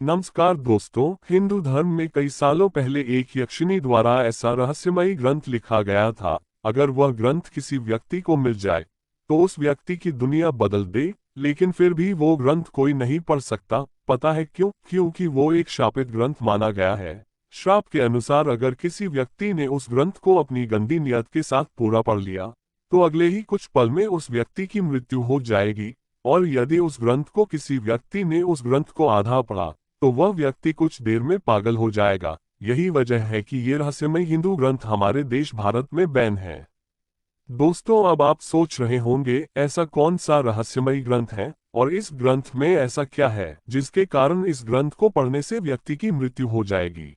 नमस्कार दोस्तों, हिंदू धर्म में कई सालों पहले एक यक्षिणी द्वारा ऐसा रहस्यमयी ग्रंथ लिखा गया था। अगर वह ग्रंथ किसी व्यक्ति को मिल जाए तो उस व्यक्ति की दुनिया बदल दे, लेकिन फिर भी वो ग्रंथ कोई नहीं पढ़ सकता। पता है क्यों? क्योंकि वो एक शापित ग्रंथ माना गया है। श्राप के अनुसार अगर किसी व्यक्ति ने उस ग्रंथ को अपनी गंदी नियत के साथ पूरा पढ़ लिया तो अगले ही कुछ पल में उस व्यक्ति की मृत्यु हो जाएगी। और यदि उस ग्रंथ को किसी व्यक्ति ने उस ग्रंथ को आधा पढ़ा तो वह व्यक्ति कुछ देर में पागल हो जाएगा। यही वजह है कि ये रहस्यमय हिंदू ग्रंथ हमारे देश भारत में बैन है। दोस्तों, अब आप सोच रहे होंगे ऐसा कौन सा रहस्यमय ग्रंथ है और इस ग्रंथ में ऐसा क्या है जिसके कारण इस ग्रंथ को पढ़ने से व्यक्ति की मृत्यु हो जाएगी।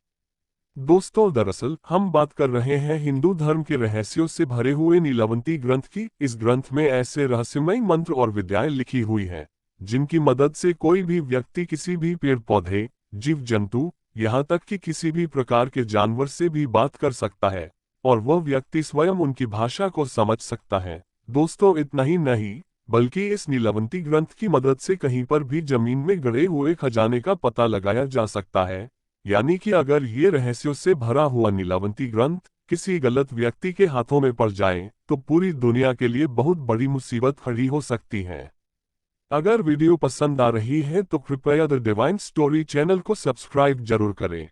दोस्तों, दरअसल हम बात कर रहे हैं हिंदू धर्म के रहस्यों से भरे हुए नीलवंती ग्रंथ की। इस ग्रंथ में ऐसे रहस्यमय मंत्र और विद्याएं लिखी हुई हैं जिनकी मदद से कोई भी व्यक्ति किसी भी पेड़ पौधे, जीव जंतु, यहाँ तक कि किसी भी प्रकार के जानवर से भी बात कर सकता है और वह व्यक्ति स्वयं उनकी भाषा को समझ सकता है। दोस्तों, इतना ही नहीं बल्कि इस नीलवंती ग्रंथ की मदद से कहीं पर भी जमीन में गड़े हुए खजाने का पता लगाया जा सकता है। यानी कि अगर ये रहस्यों से भरा हुआ नीलवंती ग्रंथ किसी गलत व्यक्ति के हाथों में पड़ जाए तो पूरी दुनिया के लिए बहुत बड़ी मुसीबत खड़ी हो सकती है। अगर वीडियो पसंद आ रही है तो कृपया द डिवाइन स्टोरी चैनल को सब्सक्राइब जरूर करें।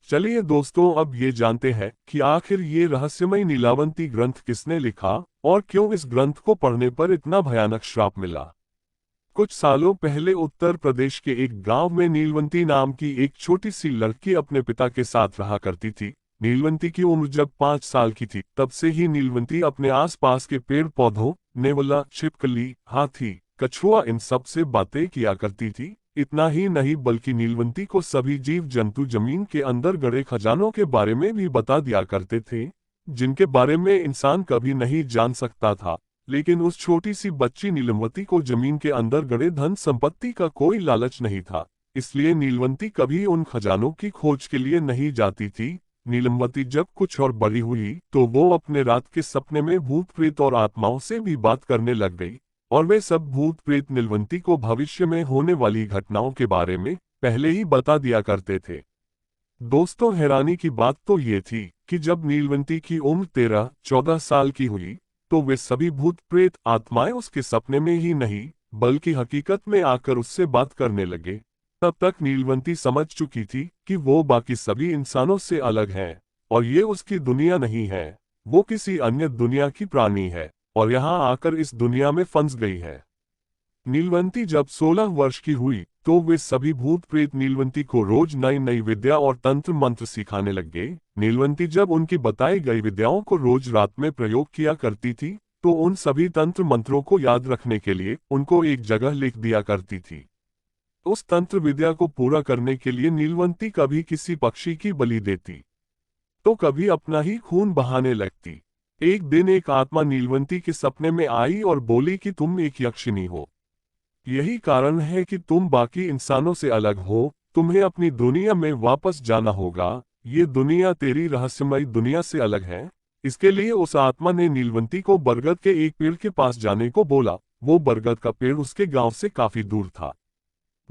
चलिए दोस्तों, अब ये जानते हैं कि आखिर ये रहस्यमय नीलावंती ग्रंथ किसने लिखा और क्यों इस ग्रंथ को पढ़ने पर इतना भयानक श्राप मिला। कुछ सालों पहले उत्तर प्रदेश के एक गांव में नीलवंती नाम की एक छोटी सी लड़की अपने पिता के साथ रहा करती थी। नीलवंती की उम्र जब 5 साल की थी तब से ही नीलवंती अपने आसपास के पेड़ पौधों, नेवला, छिपकली, हाथी, कछुआ, इन सब से बातें किया करती थी। इतना ही नहीं बल्कि नीलवंती को सभी जीव जंतु जमीन के अंदर गड़े खजानों के बारे में भी बता दिया करते थे जिनके बारे में इंसान कभी नहीं जान सकता था। लेकिन उस छोटी सी बच्ची नीलवंती को जमीन के अंदर गड़े धन संपत्ति का कोई लालच नहीं था, इसलिए नीलवंती कभी उन खजानों की खोज के लिए नहीं जाती थी। नीलवंती जब कुछ और बड़ी हुई तो वो अपने रात के सपने में भूत प्रेत और आत्माओं से भी बात करने लग गई और वे सब भूत प्रेत नीलवंती को भविष्य में होने वाली घटनाओं के बारे में पहले ही बता दिया करते थे। दोस्तों, हैरानी की बात तो ये थी कि जब नीलवंती की उम्र 13-14 साल की हुई तो वे सभी भूत प्रेत आत्माएं उसके सपने में ही नहीं बल्कि हकीकत में आकर उससे बात करने लगे। तब तक नीलवंती समझ चुकी थी कि वो बाकी सभी इंसानों से अलग है और ये उसकी दुनिया नहीं है, वो किसी अन्य दुनिया की प्राणी है और यहाँ आकर इस दुनिया में फंस गई है। नीलवंती जब 16 वर्ष की हुई तो वे सभी भूत प्रेत नीलवंती को रोज नई नई विद्या और तंत्र मंत्र सिखाने लग गए। नीलवंती जब उनकी बताई गई विद्याओं को रोज रात में प्रयोग किया करती थी तो उन सभी तंत्र मंत्रों को याद रखने के लिए उनको एक जगह लिख दिया करती थी। उस तंत्र विद्या को पूरा करने के लिए नीलवंती कभी किसी पक्षी की बलि देती तो कभी अपना ही खून बहाने लगती। एक दिन एक आत्मा नीलवंती के सपने में आई और बोली कि तुम एक यक्षिणी हो, यही कारण है कि तुम बाकी इंसानों से अलग हो, तुम्हें अपनी दुनिया में वापस जाना होगा। ये दुनिया तेरी रहस्यमयी दुनिया से अलग है। इसके लिए उस आत्मा ने नीलवंती को बरगद के एक पेड़ के पास जाने को बोला। वो बरगद का पेड़ उसके गांव से काफी दूर था।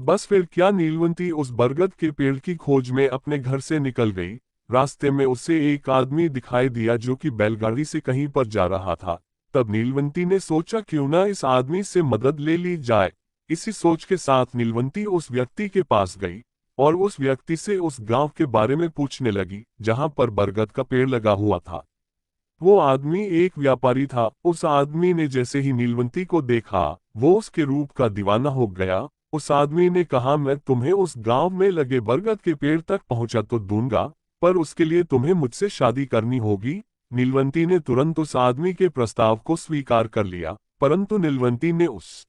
बस फिर क्या, नीलवंती उस बरगद के पेड़ की खोज में अपने घर से निकल गई। रास्ते में उसे एक आदमी दिखाई दिया जो कि बैलगाड़ी से कहीं पर जा रहा था। तब नीलवंती ने सोचा क्यों ना इस आदमी से मदद ले ली जाए। इसी सोच के साथ नीलवंती उस व्यक्ति के पास गई और उस व्यक्ति से उस गांव के बारे में पूछने लगी जहां पर बरगद का पेड़ लगा हुआ था। वो आदमी एक व्यापारी था। उस आदमी ने जैसे ही नीलवंती को देखा वो उसके रूप का दीवाना हो गया। उस आदमी ने कहा, मैं तुम्हें उस गांव में लगे बरगद के पेड़ तक पहुंचा तो दूंगा, पर उसके लिए तुम्हें मुझसे शादी करनी होगी। नीलवंती ने तुरंत उस आदमी के प्रस्ताव को स्वीकार कर लिया, परंतु नीलवंती ने उस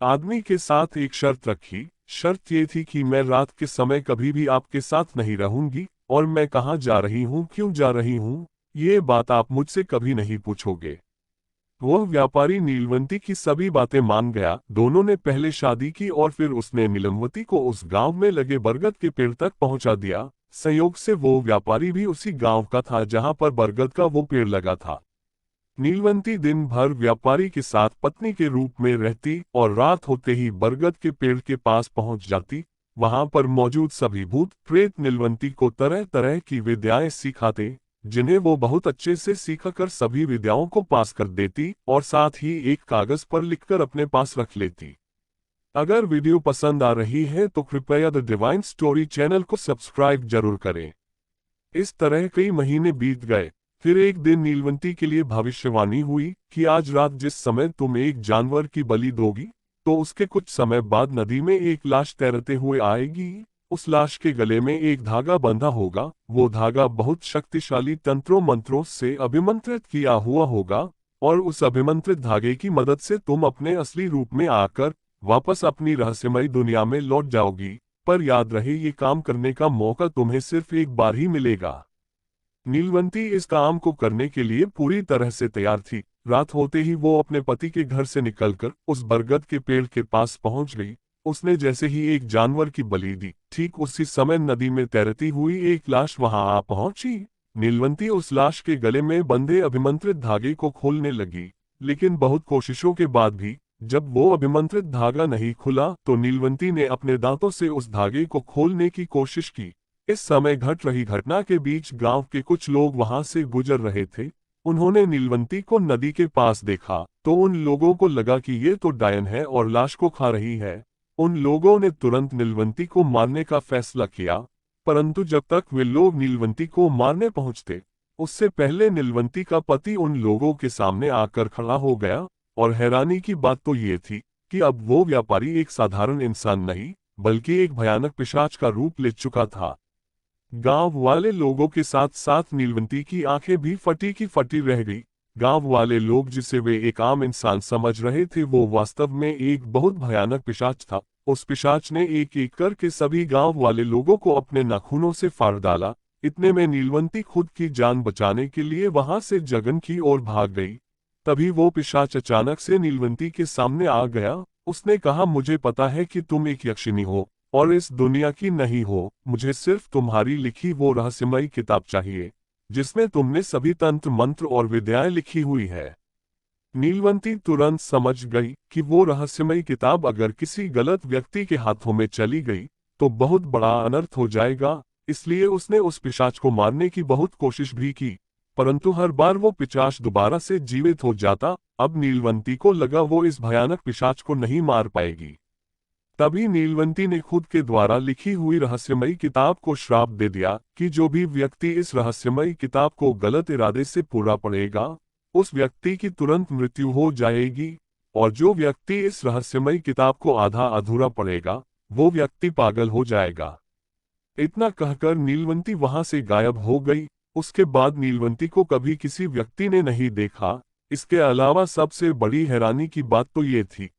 आदमी के साथ एक शर्त रखी। शर्त ये थी कि मैं रात के समय कभी भी आपके साथ नहीं रहूंगी और मैं कहाँ जा रही हूँ, क्यों जा रही हूँ, ये बात आप मुझसे कभी नहीं पूछोगे। वह व्यापारी नीलवंती की सभी बातें मान गया। दोनों ने पहले शादी की और फिर उसने नीलवंती को उस गांव में लगे बरगद के पेड़ तक पहुंचा दिया। संयोग से वो व्यापारी भी उसी गांव का था जहां पर बरगद का वो पेड़ लगा था। नीलवंती दिन भर व्यापारी के साथ पत्नी के रूप में रहती और रात होते ही बरगद के पेड़ के पास पहुंच जाती। वहां पर मौजूद सभी भूत प्रेत नीलवंती को तरह तरह की विद्याएं सिखाते, जिन्हें वो बहुत अच्छे से सीखकर सभी विद्याओं को पास कर देती और साथ ही एक कागज पर लिखकर अपने पास रख लेती। अगर वीडियो पसंद आ रही है तो कृपया द डिवाइन स्टोरी चैनल को सब्सक्राइब जरूर करें। इस तरह कई महीने बीत गए। फिर एक दिन नीलवंती के लिए भविष्यवाणी हुई कि आज रात जिस समय तुम एक जानवर की बलि दोगी, तो उसके कुछ समय बाद नदी में एक लाश तैरते हुए आएगी। उस लाश के गले में एक धागा बंधा होगा। वो धागा बहुत शक्तिशाली तंत्रों मंत्रों से अभिमंत्रित किया हुआ होगा और उस अभिमंत्रित धागे की मदद से तुम अपने असली रूप में आकर वापस अपनी रहस्यमयी दुनिया में लौट जाओगी। पर याद रहे, ये काम करने का मौका तुम्हें सिर्फ एक बार ही मिलेगा। नीलवंती इस काम को करने के लिए पूरी तरह से तैयार थी। रात होते ही वो अपने पति के घर से निकलकर उस बरगद के पेड़ के पास पहुंच गई। उसने जैसे ही एक जानवर की बलि दी, ठीक उसी समय नदी में तैरती हुई एक लाश वहां आ पहुंची। नीलवंती उस लाश के गले में बंधे अभिमंत्रित धागे को खोलने लगी, लेकिन बहुत कोशिशों के बाद भी जब वो अभिमंत्रित धागा नहीं खुला तो नीलवंती ने अपने दांतों से उस धागे को खोलने की कोशिश की। इस समय घट रही घटना के बीच गांव के कुछ लोग वहां से गुजर रहे थे। उन्होंने नीलवंती को नदी के पास देखा तो उन लोगों को लगा कि ये तो डायन है और लाश को खा रही है। उन लोगों ने तुरंत नीलवंती को मारने का फैसला किया, परंतु जब तक वे लोग नीलवंती को मारने पहुंचते, उससे पहले नीलवंती का पति उन लोगों के सामने आकर खड़ा हो गया। और हैरानी की बात तो ये थी कि अब वो व्यापारी एक साधारण इंसान नहीं, बल्कि एक भयानक पिशाच का रूप ले चुका था। गांव वाले लोगों के साथ साथ नीलवंती की आंखें भी फटी की फटी रह गई। गांव वाले लोग जिसे वे एक आम इंसान समझ रहे थे, वो वास्तव में एक बहुत भयानक पिशाच था। उस पिशाच ने एक एक करके सभी गांव वाले लोगों को अपने नाखूनों से फाड़ डाला। इतने में नीलवंती खुद की जान बचाने के लिए वहां से जगन की ओर भाग गई। तभी वो पिशाच अचानक से नीलवंती के सामने आ गया। उसने कहा, मुझे पता है कि तुम एक यक्षिणी हो और इस दुनिया की नहीं हो। मुझे सिर्फ तुम्हारी लिखी वो रहस्यमयी किताब चाहिए जिसमें तुमने सभी तंत्र मंत्र और विद्याएं लिखी हुई है। नीलवंती तुरंत समझ गई कि वो रहस्यमयी किताब अगर किसी गलत व्यक्ति के हाथों में चली गई तो बहुत बड़ा अनर्थ हो जाएगा। इसलिए उसने उस पिशाच को मारने की बहुत कोशिश भी की, परंतु हर बार वो पिशाच दोबारा से जीवित हो जाता। अब नीलवंती को लगा वो इस भयानक पिशाच को नहीं मार पाएगी। तभी नीलवंती ने खुद के द्वारा लिखी हुई रहस्यमयी किताब को श्राप दे दिया कि जो भी व्यक्ति इस रहस्यमयी किताब को गलत इरादे से पूरा पढ़ेगा, उस व्यक्ति की तुरंत मृत्यु हो जाएगी। और जो व्यक्ति इस रहस्यमयी किताब को आधा अधूरा पढ़ेगा, वो व्यक्ति पागल हो जाएगा। इतना कहकर नीलवंती वहां से गायब हो गई। उसके बाद नीलवंती को कभी किसी व्यक्ति ने नहीं देखा। इसके अलावा सबसे बड़ी हैरानी की बात तो ये थी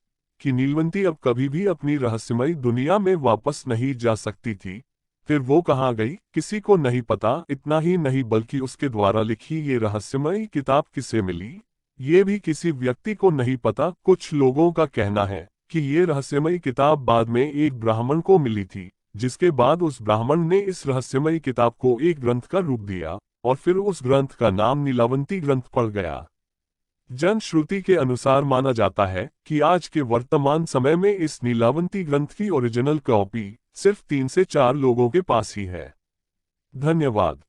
कि नीलवंती अब कभी भी अपनी रहस्यमयी दुनिया में वापस नहीं जा सकती थी। फिर वो कहाँ गई, किसी को नहीं पता। इतना ही नहीं बल्कि उसके द्वारा लिखी ये रहस्यमयी किताब किसे मिली, ये भी किसी व्यक्ति को नहीं पता। कुछ लोगों का कहना है कि ये रहस्यमयी किताब बाद में एक ब्राह्मण को मिली थी, जिसके बाद उस ब्राह्मण ने इस रहस्यमयी किताब को एक ग्रंथ का रूप दिया और फिर उस ग्रंथ का नाम नीलावंती ग्रंथ पड़ गया। जन श्रुति के अनुसार माना जाता है कि आज के वर्तमान समय में इस नीलावंती ग्रंथ की ओरिजिनल कॉपी सिर्फ 3 से 4 लोगों के पास ही है। धन्यवाद।